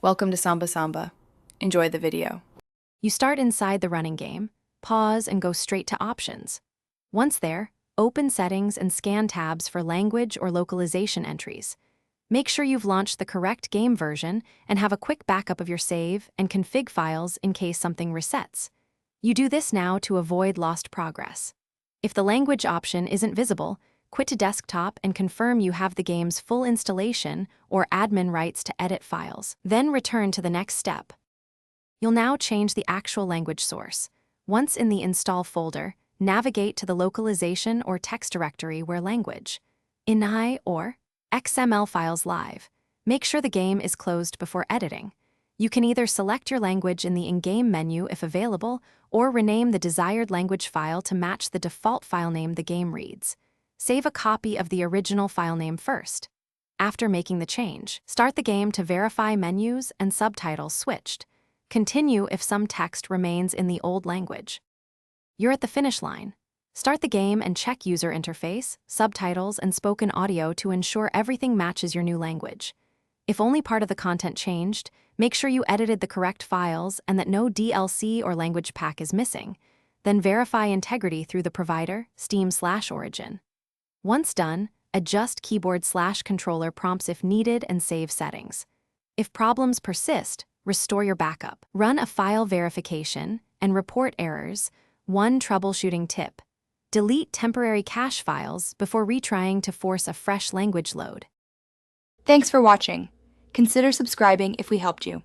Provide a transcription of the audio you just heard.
Welcome to Samba Samba. Enjoy the video. You start inside the running game, pause and go straight to options. Once there, open settings and scan tabs for language or localization entries. Make sure you've launched the correct game version and have a quick backup of your save and config files in case something resets. You do this now to avoid lost progress. If the language option isn't visible, quit to desktop and confirm you have the game's full installation or admin rights to edit files. Then return to the next step. You'll now change the actual language source. Once in the Install folder, navigate to the localization or text directory where language, INI or XML files live. Make sure the game is closed before editing. You can either select your language in the in-game menu if available, or rename the desired language file to match the default file name the game reads. Save a copy of the original file name first. After making the change, start the game to verify menus and subtitles switched. Continue if some text remains in the old language. You're at the finish line. Start the game and check user interface, subtitles, and spoken audio to ensure everything matches your new language. If only part of the content changed, make sure you edited the correct files and that no DLC or language pack is missing. Then verify integrity through the provider, Steam/Origin. Once done, adjust keyboard/controller prompts if needed and save settings. If problems persist, restore your backup. Run a file verification and report errors. One troubleshooting tip: delete temporary cache files before retrying to force a fresh language load. Thanks for watching. Consider subscribing if we helped you.